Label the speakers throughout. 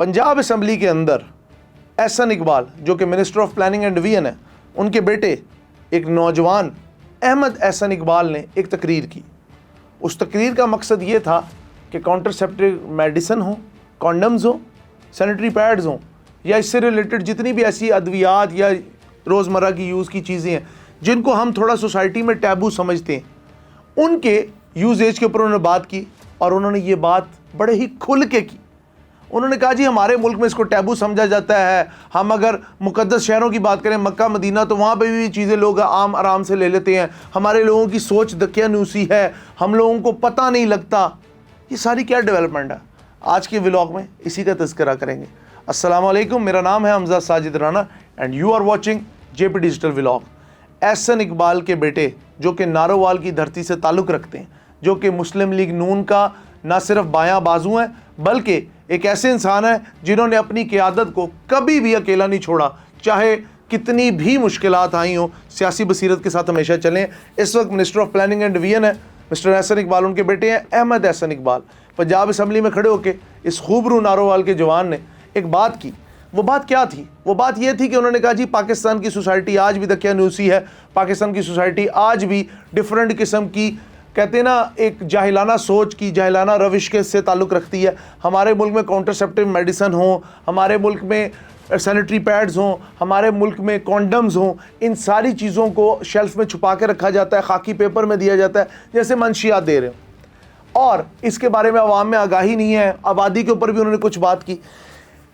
Speaker 1: Punjab assembly के अंदर एहसन इकबाल जो कि minister of planning and division है, उनके बेटे एक नौजवान अहमद एहसन इकबाल ने एक तकरीर की। उस तकरीर का मकसद ये था कि कॉन्ट्रासेप्टिव मेडिसिन हो, कॉन्डम्स हो, सैनिटरी पैड्स हों या इससे रिलेटेड जितनी भी ऐसी अद्वियात या रोज़मर्रा की यूज़ की चीज़ें हैं जिनको हम थोड़ा सोसाइटी में टैबू समझते हैं, उनके यूजेज के ऊपर उन्होंने बात की। और उन्होंने ये बात बड़े ही खुल के की। उन्होंने कहा जी हमारे मुल्क में इसको टैबू समझा जाता है, हम अगर मुक़द्दस शहरों की बात करें मक्का मदीना तो वहाँ पे भी चीज़ें लोग आम आराम से ले लेते हैं, हमारे लोगों की सोच दकियानूसी है, हम लोगों को पता नहीं लगता। ये सारी क्या डेवलपमेंट है, आज के व्लॉग में इसी का तज़किरा करेंगे। अस्सलाम वालेकुम, मेरा नाम है Hamza Sajid Rana and you are watching JP digital vlog. Ahsan Iqbal के बेटे जो कि नारोवाल की धरती से ताल्लुक़ रखते हैं, जो कि मुस्लिम लीग नून का ना सिर्फ बायां बाजू हैं बल्कि एक ऐसे इंसान है जिन्होंने अपनी क़यादत को कभी भी अकेला नहीं छोड़ा, चाहे कितनी भी मुश्किलात आई हों, सियासी बसीरत के साथ हमेशा चलें। इस वक्त minister of planning and division है मिस्टर एहसन इकबाल, उनके बेटे हैं अहमद एहसन इकबाल। पंजाब असम्बली में खड़े होकर इस खूबरू नारोवाल के जवान ने एक बात की। वो बात क्या थी? वो बात ये थी कि उन्होंने कहा जी पाकिस्तान की सोसाइटी आज भी दकियानूसी है, पाकिस्तान की सोसाइटी आज भी डिफरेंट किस्म की, कहते हैं ना, एक जाहिलाना सोच की, जाहिलाना रविश के से ताल्लुक़ रखती है। हमारे मुल्क में कॉन्ट्रासेप्टिव मेडिसिन हो, हमारे मुल्क में सैनिटरी पैड्स हों, हमारे मुल्क में कॉन्डम्स हों, इन सारी चीज़ों को शेल्फ में छुपा के रखा जाता है, खाकी पेपर में दिया जाता है जैसे मंशियात दे रहे हो, और इसके बारे में आवाम में आगाही नहीं है। आबादी के ऊपर भी उन्होंने कुछ बात की।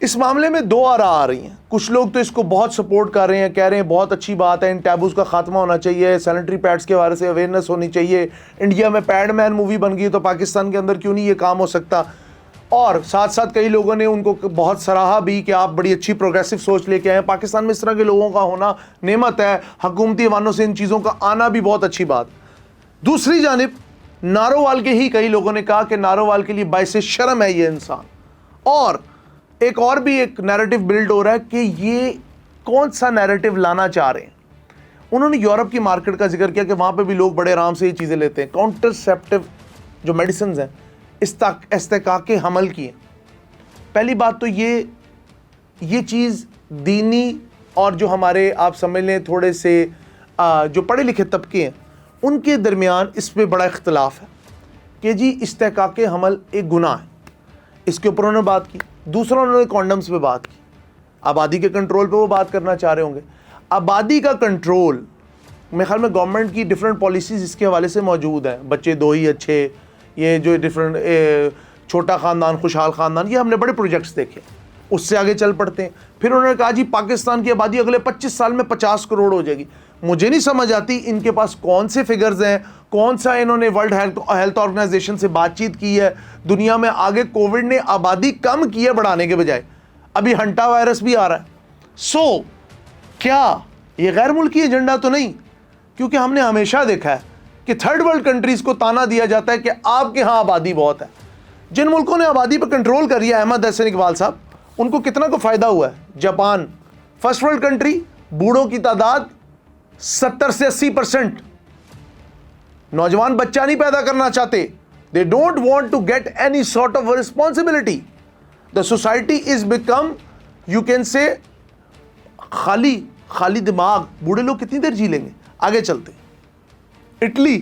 Speaker 1: इस मामले में दो आरा आ रही हैं। कुछ लोग तो इसको बहुत सपोर्ट कर रहे हैं, कह रहे हैं बहुत अच्छी बात है, इन टैबूज़ का ख़ात्मा होना चाहिए, सैनिटरी पैड्स के बारे से अवेयरनेस होनी चाहिए, इंडिया में पैडमैन मूवी बन गई तो पाकिस्तान के अंदर क्यों नहीं ये काम हो सकता। और साथ साथ कई लोगों ने उनको बहुत सराहा भी कि आप बड़ी अच्छी प्रोग्रेसिव सोच लेके आए, पाकिस्तान में इस तरह के लोगों का होना नेमत है, हुकूमती ऐवानों से इन चीज़ों का आना भी बहुत अच्छी बात। दूसरी जानिब नारोवाल के ही कई लोगों ने कहा कि नारोवाल के लिए बाइसे शर्म है ये इंसान। और एक और भी एक नैरेटिव बिल्ड हो रहा है कि ये कौन सा नैरेटिव लाना चाह रहे हैं। उन्होंने यूरोप की मार्केट का जिक्र किया कि वहाँ पे भी लोग बड़े आराम से ये चीज़ें लेते हैं। कॉन्ट्रासेप्टिव जो मेडिसिन हैं इस्तेकाके हमल की हैं। पहली बात तो ये चीज़ दीनी और जो हमारे आप समझ लें थोड़े से जो पढ़े लिखे तबके हैं उनके दरमियान इस पर बड़ा इख्तलाफ है कि जी इस्तेकाके हमल एक गुनाह है। इसके ऊपर उन्होंने बात की। दूसरा उन्होंने कॉन्डम्स पे बात की। आबादी के कंट्रोल पे वो बात करना चाह रहे होंगे। आबादी का कंट्रोल मेरे ख्याल में गवर्नमेंट की डिफरेंट पॉलिसीज़ इसके हवाले से मौजूद हैं। बच्चे दो ही अच्छे, ये जो डिफरेंट छोटा ख़ानदान, खुशहाल ख़ानदान, ये हमने बड़े प्रोजेक्ट्स देखे। उससे आगे चल पड़ते हैं। फिर उन्होंने कहा जी पाकिस्तान की आबादी अगले 25 साल में 50 करोड़ हो जाएगी। मुझे नहीं समझ आती इनके पास कौन से फिगर्स हैं, कौन सा इन्होंने वर्ल्ड हेल्थ ऑर्गेनाइजेशन से बातचीत की है। दुनिया में आगे कोविड ने आबादी कम की है बढ़ाने के बजाय, अभी हंटा वायरस भी आ रहा है। सो क्या ये गैर मुल्की एजेंडा तो नहीं? क्योंकि हमने हमेशा देखा है कि थर्ड वर्ल्ड कंट्रीज़ को ताना दिया जाता है कि आपके यहाँ आबादी बहुत है। जिन मुल्कों ने आबादी पर कंट्रोल कर लिया, अहमद एहसन इकबाल साहब, उनको कितना को फ़ायदा हुआ है। जापान फर्स्ट वर्ल्ड कंट्री, बूढ़ों की तादाद 70 से 80%। नौजवान बच्चा नहीं पैदा करना चाहते। They don't want to get any sort of responsibility. The society is become, you can say, खाली दिमाग। बूढ़े लोग कितनी देर जी लेंगे? आगे चलते। इटली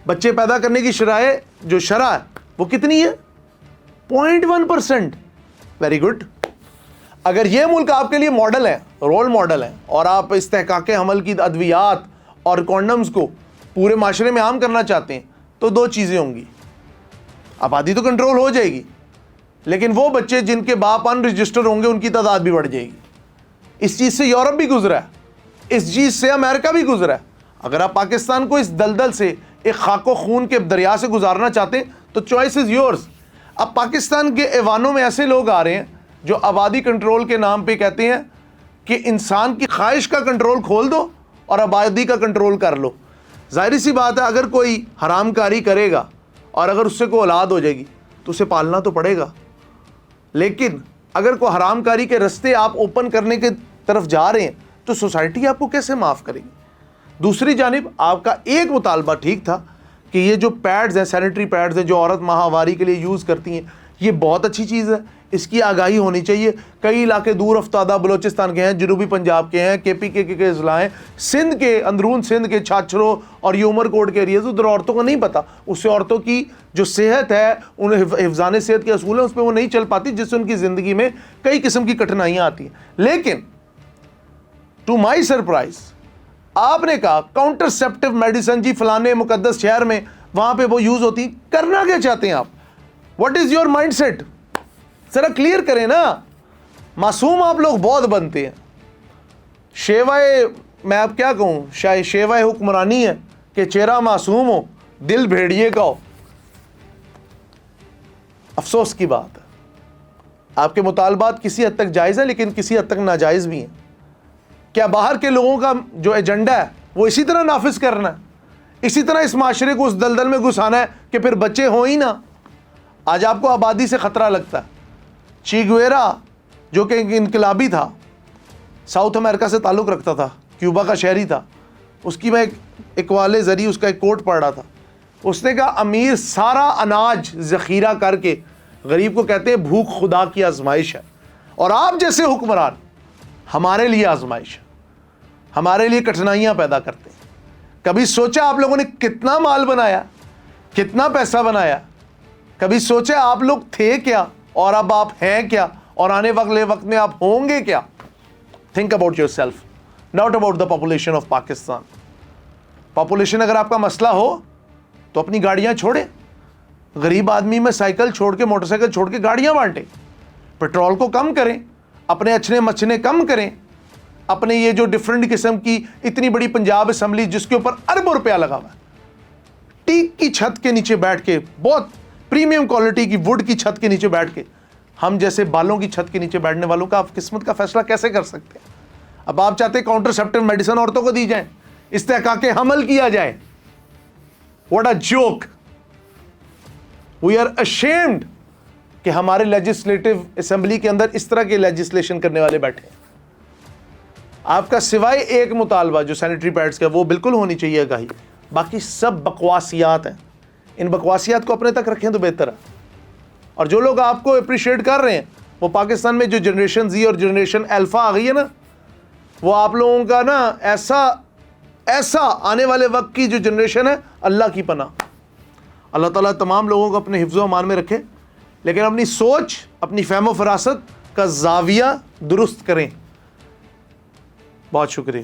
Speaker 1: बच्चे पैदा करने की शरह है वो कितनी है? 0.1%। Very good. अगर ये मुल्क आपके लिए मॉडल है, रोल मॉडल है, और आप इस्तेहकाके हमल की अद्वियात और कॉन्डम्स को पूरे माशरे में आम करना चाहते हैं तो दो चीज़ें होंगी। आबादी तो कंट्रोल हो जाएगी, लेकिन वो बच्चे जिनके बाप अनरजिस्टर होंगे उनकी तादाद भी बढ़ जाएगी। इस चीज़ से यूरोप भी गुजरा है, इस चीज़ से अमेरिका भी गुजरा है। अगर आप पाकिस्तान को इस दलदल से, एक खाको खून के दरिया से गुजारना चाहते हैं तो चॉइस इज़ योर्स। अब पाकिस्तान के ऐवानों में ऐसे लोग आ रहे हैं जो आबादी कंट्रोल के नाम पे कहते हैं कि इंसान की ख्वाहिश का कंट्रोल खोल दो और आबादी का कंट्रोल कर लो। ज़ाहिर सी बात है, अगर कोई हरामकारी करेगा और अगर उससे कोई औलाद हो जाएगी तो उसे पालना तो पड़ेगा। लेकिन अगर कोई हरामकारी के रास्ते आप ओपन करने के तरफ जा रहे हैं तो सोसाइटी आपको कैसे माफ़ करेगी? दूसरी जानिब आपका एक मुतालबा ठीक था कि ये जो पैड्स हैं, सैनिटरी पैड्स हैं जो औरत माहवारी के लिए यूज़ करती हैं, یہ بہت اچھی چیز ہے, اس کی آگاہی ہونی چاہیے. کئی علاقے دور افتادہ بلوچستان کے ہیں, جنوبی پنجاب کے ہیں, KP کے اضلاع ہیں, سندھ کے اندرون سندھ کے چھاچھروں اور یہ عمر کوٹ کے ایریاز, ادھر عورتوں کو نہیں پتا. اس سے عورتوں کی جو صحت ہے, ان حفظان صحت کے اصول ہیں, اس پہ وہ نہیں چل پاتی, جس سے ان کی زندگی میں کئی قسم کی کٹھنائیاں آتی ہیں. لیکن ٹو مائی سرپرائز آپ نے کہا کاؤنٹرسیپٹیو میڈیسن جی فلانے مقدس شہر میں وہاں پہ وہ یوز ہوتی. کرنا کیا چاہتے ہیں آپ؟ What is your mindset? ذرا کلیئر کریں نا. معصوم آپ لوگ بہت بنتے ہیں. شیوائے میں اب کیا کہوں, شاید شیوائے حکمرانی ہے کہ چہرہ معصوم ہو دل بھیڑیے کا ہو. افسوس کی بات ہے. آپ کے مطالبات کسی حد تک جائز ہیں لیکن کسی حد تک ناجائز بھی ہیں. کیا باہر کے لوگوں کا جو ایجنڈا ہے وہ اسی طرح نافذ کرنا ہے, اسی طرح اس معاشرے کو اس دلدل میں گھسانا ہے کہ پھر بچے ہوں ہی نہ؟ آج آپ کو آبادی سے خطرہ لگتا ہے. چیگویرا جو کہ انقلابی تھا, ساؤتھ امریکہ سے تعلق رکھتا تھا, کیوبا کا شہری تھا, اس کی میں ایک والے ذریعے اس کا ایک کوٹ پڑھ رہا تھا. اس نے کہا امیر سارا اناج ذخیرہ کر کے غریب کو کہتے ہیں بھوک خدا کی آزمائش ہے, اور آپ جیسے حکمران ہمارے لیے آزمائش ہے, ہمارے لیے کٹھنائیاں پیدا کرتے ہیں. کبھی سوچا آپ لوگوں نے کتنا مال بنایا, کتنا پیسہ بنایا؟ کبھی سوچا آپ لوگ تھے کیا اور اب آپ ہیں کیا, اور آنے وقت میں آپ ہوں گے کیا؟ Think about your self, not about the population of Pakistan. Population اگر آپ کا مسئلہ ہو تو اپنی گاڑیاں چھوڑیں. غریب آدمی میں سائیکل چھوڑ کے, موٹر سائیکل چھوڑ کے گاڑیاں بانٹیں. پیٹرول کو کم کریں, اپنے اچھنے مچھنے کم کریں. اپنے یہ جو ڈفرینٹ قسم کی اتنی بڑی پنجاب اسمبلی جس کے اوپر اربوں روپیہ لگا ہوا ہے, ٹیک کی چھت کے نیچے بیٹھ کے, بہت پریمیم کوالٹی کی ووڈ کی چھت کے نیچے بیٹھ کے, ہم جیسے بالوں کی چھت کے نیچے بیٹھنے والوں کا آپ قسمت کا فیصلہ کیسے کر سکتے ہیں؟ اب آپ چاہتے ہیں کاؤنٹرسیپٹیو میڈیسن عورتوں کو دی جائیں, استحقاق حمل کیا جائے. What a joke. We are ashamed کہ ہمارے لیجسلیٹو اسمبلی کے اندر اس طرح کے لیجسلیشن کرنے والے بیٹھے ہیں. آپ کا سوائے ایک مطالبہ جو سینیٹری پیڈز کا, وہ بالکل ہونی چاہیے آگاہی, باقی سب بکواسیات ہیں. ان بکواسیات کو اپنے تک رکھیں تو بہتر ہے. اور جو لوگ آپ کو اپریشیٹ کر رہے ہیں, وہ پاکستان میں جو جنریشن زی اور جنریشن الفا آ گئی ہے نا, وہ آپ لوگوں کا نا ایسا آنے والے وقت کی جو جنریشن ہے, اللہ کی پناہ. اللہ تعالیٰ تمام لوگوں کو اپنے حفظ و امان میں رکھے, لیکن اپنی سوچ, اپنی فہم و فراست کا زاویہ درست کریں. بہت شکریہ.